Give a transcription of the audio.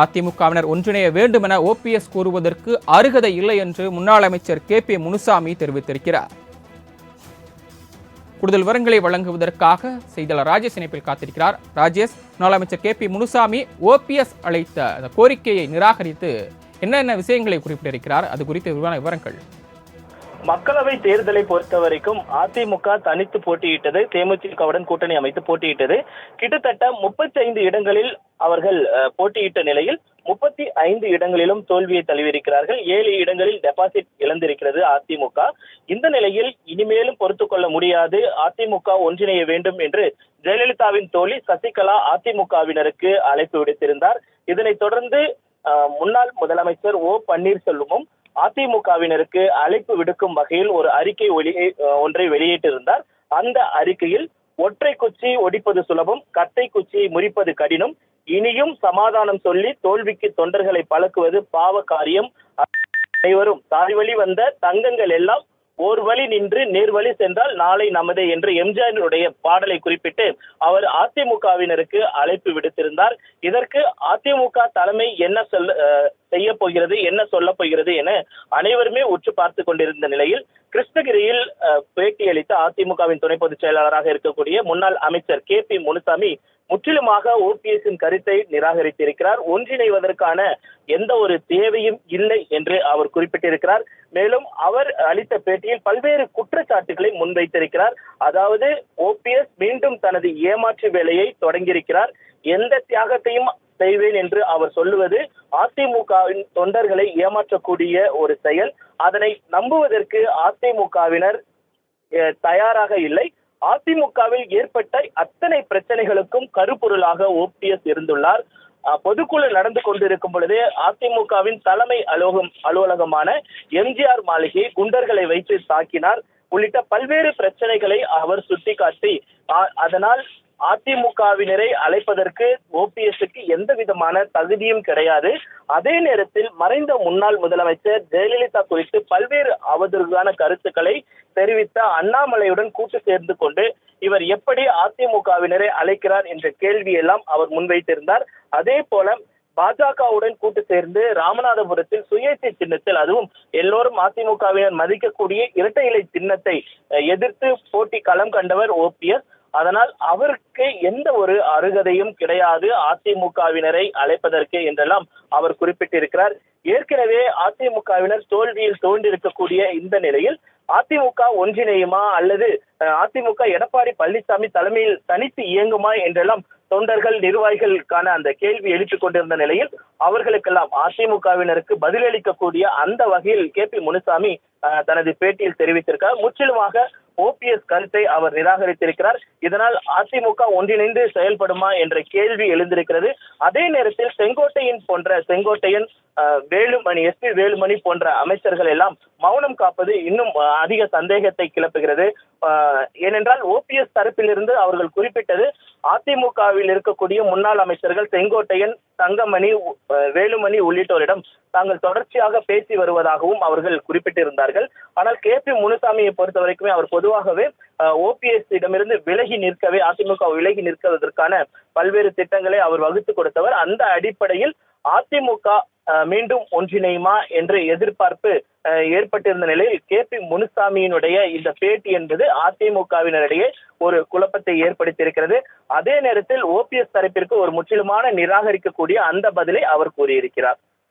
அதிமுகவினர் ஒன்றிணைய வேண்டும் என ஓபிஎஸ் கூறுவதற்கு அருகதை இல்லை என்று முன்னாள் அமைச்சர் KP முனுசாமி தெரிவித்திருக்கிறார். கூடுதல் விவரங்களை வழங்குவதற்காக செய்தியாளர் ராஜேஷ் இணைப்பில் காத்திருக்கிறார். ராஜேஷ், முன்னாள் அமைச்சர் KP முனுசாமி ஓபிஎஸ் அளித்த அந்த கோரிக்கையை நிராகரித்து என்னென்ன விஷயங்களை குறிப்பிட்டிருக்கிறார், அது குறித்த விரிவான விவரங்கள். மக்களவை தேர்தலை பொறுத்த வரைக்கும் அதிமுக தனித்து போட்டியிட்டது, தேமுதிகவுடன் கூட்டணி அமைத்து போட்டியிட்டது. கிட்டத்தட்ட 35 இடங்களில் அவர்கள் போட்டியிட்ட நிலையில் 35 இடங்களிலும் தோல்வியை தழுவியிருக்கிறார்கள். 7 இடங்களில் டெபாசிட் இழந்திருக்கிறது அதிமுக. இந்த நிலையில் இனிமேலும் பொறுத்துக் கொள்ள முடியாது, அதிமுக ஒன்றிணைய வேண்டும் என்று ஜெயலலிதாவின் தோழி சசிகலா அதிமுகவினருக்கு அழைப்பு விடுத்திருந்தார். இதனைத் தொடர்ந்து முன்னாள் முதலமைச்சர் பன்னீர்செல்வமும் அதிமுகவினருக்கு அழைப்பு விடுக்கும் வகையில் ஒரு அறிக்கை ஒன்றை வெளியிட்டிருந்தார். அந்த அறிக்கையில் ஒற்றை குச்சி ஒடிப்பது சுலபம், கட்டை குச்சியை முறிப்பது கடினம், இனியும் சமாதானம் சொல்லி தோல்விக்கு தொண்டர்களை பழக்குவது பாவ காரியம், அனைவரும் தாய்வழி வந்த தங்கங்கள் எல்லாம் ஓர் வழி நின்று நேர்வழி சென்றால் நாளை நமதே என்று எம்ஜிஆருடைய பாடலை குறிப்பிட்டு அவர் அதிமுகவினருக்கு அழைப்பு விடுத்திருந்தார். இதற்கு அதிமுக தலைமை என்ன செய்ய போகிறது, என்ன சொல்ல போகிறது என அனைவருமே உற்று பார்த்து கொண்டிருந்த நிலையில் கிருஷ்ணகிரியில் பேட்டியளித்த அதிமுகவின் துணை பொதுச் செயலாளராக இருக்கக்கூடிய முன்னாள் அமைச்சர் KP முனுசாமி முற்றிலுமாக ஓபிஎஸ்ஸின் கருத்தை நிராகரித்திருக்கிறார். ஒன்றிணைவதற்கான எந்த ஒரு தேவையும் இல்லை என்று அவர் குறிப்பிட்டிருக்கிறார். மேலும் அவர் அளித்த பேட்டியில் பல்வேறு குற்றச்சாட்டுகளை முன்வைத்திருக்கிறார். அதாவது ஓபிஎஸ் மீண்டும் தனது ஏமாற்று வேலையை தொடங்கியிருக்கிறார். எந்த தியாகத்தையும் செய்வேன் என்று அவர் சொல்லுவது அதிமுகவின் தொண்டர்களை ஏமாற்றக்கூடிய ஒரு செயல். அதனை நம்புவதற்கு அதிமுகவினர் தயாராக இல்லை. அதிமுகவில் ஏற்பட்ட அத்தனை பிரச்சனைகளுக்கும் கருப்பொருளாக ஓபிஎஸ் இருந்துள்ளார். பொதுக்குழு நடந்து கொண்டிருக்கும் பொழுதே அதிமுகவின் தலைமை அலுவலகமான எம்ஜிஆர் மாளிகை குண்டர்களை வைத்து தாக்கினார் உள்ளிட்ட பல்வேறு பிரச்சனைகளை அவர் சுட்டிக்காட்டி அதனால் அதிமுகவினரை அழைப்பதற்கு ஓபிஎஸ்க்கு எந்த விதமான தகுதியும் கிடையாது. அதே நேரத்தில் மறைந்த முன்னாள் முதலமைச்சர் ஜெயலலிதா குறித்து பல்வேறு அவதூறான கருத்துக்களை தெரிவித்த அண்ணாமலையுடன் கூட்டு சேர்ந்து கொண்டு இவர் எப்படி அதிமுகவினரை அழைக்கிறார் என்ற கேள்வியெல்லாம் அவர் முன்வைத்திருந்தார். அதே போல பாஜகவுடன் கூட்டு சேர்ந்து ராமநாதபுரத்தில் சுயேட்சை சின்னத்தில், அதுவும் எல்லோரும் அதிமுகவினர் மதிக்கக்கூடிய இரட்டை இலை சின்னத்தை எதிர்த்து போட்டி களம் கண்டவர் ஓபிஎஸ். அதனால் அவருக்கு எந்த ஒரு அருகதையும் கிடையாது அதிமுகவினரை அழைப்பதற்கு என்றெல்லாம் அவர் குறிப்பிட்டிருக்கிறார். ஏற்கனவே அதிமுகவினர் தோல்வியில் தோன்றிருக்கக்கூடிய இந்த நிலையில் அதிமுக ஒன்றிணையுமா அல்லது அதிமுக எடப்பாடி பழனிசாமி தலைமையில் தனித்து இயங்குமா என்றெல்லாம் தொண்டர்கள் நிர்வாகிகளுக்கான அந்த கேள்வி எழுப்பிக் கொண்டிருந்த நிலையில் அவர்களுக்கெல்லாம் அதிமுகவினருக்கு பதிலளிக்கக்கூடிய அந்த வகையில் KP முனுசாமி தனது பேட்டியில் தெரிவித்திருக்கிறார். முற்றிலுமாக ஓபிஎஸ் கருத்தை அவர் நிராகரித்திருக்கிறார். இதனால் அதிமுக ஒன்றிணைந்து செயல்படுமா என்ற கேள்வி எழுந்திருக்கிறது. அதே நேரத்தில் செங்கோட்டையன் வேலுமணி, SP வேலுமணி போன்ற அமைச்சர்கள் எல்லாம் மௌனம் காப்பது இன்னும் அதிக சந்தேகத்தை கிளப்புகிறது. ஏனென்றால் ஓபிஎஸ் தரப்பிலிருந்து அவர்கள் குறிப்பிட்டது அதிமுகவில் இருக்கக்கூடிய முன்னாள் அமைச்சர்கள் செங்கோட்டையன், தங்கமணி, வேலுமணி உள்ளிட்டோரிடம் தாங்கள் தொடர்ச்சியாக பேசி வருவதாகவும் அவர்கள் குறிப்பிட்டிருந்தார்கள். ஆனால் KP முனுசாமியை பொறுத்த வரைக்குமே அவர் பொதுவாகவே ஓபிஎஸ் இடமிருந்து விலகி நிற்கவே, அதிமுக விலகி நிற்குவதற்கான பல்வேறு திட்டங்களை அவர் வகுத்து கொடுத்தவர். அந்த அடிப்படையில் அதிமுக மீண்டும் ஒன்றிணையுமா என்று எதிர்பார்ப்பு ஏற்பட்டிருந்த நிலையில் KP முனுசாமியினுடைய இந்த பேட்டி என்பது அதிமுகவினரிடையே ஒரு குழப்பத்தை ஏற்படுத்தியிருக்கிறது. அதே நேரத்தில் ஓபிஎஸ் தரப்பிற்கு ஒரு முற்றிலுமான நிராகரிக்கக்கூடிய அந்த பதிலை அவர் கூறியிருக்கிறார்.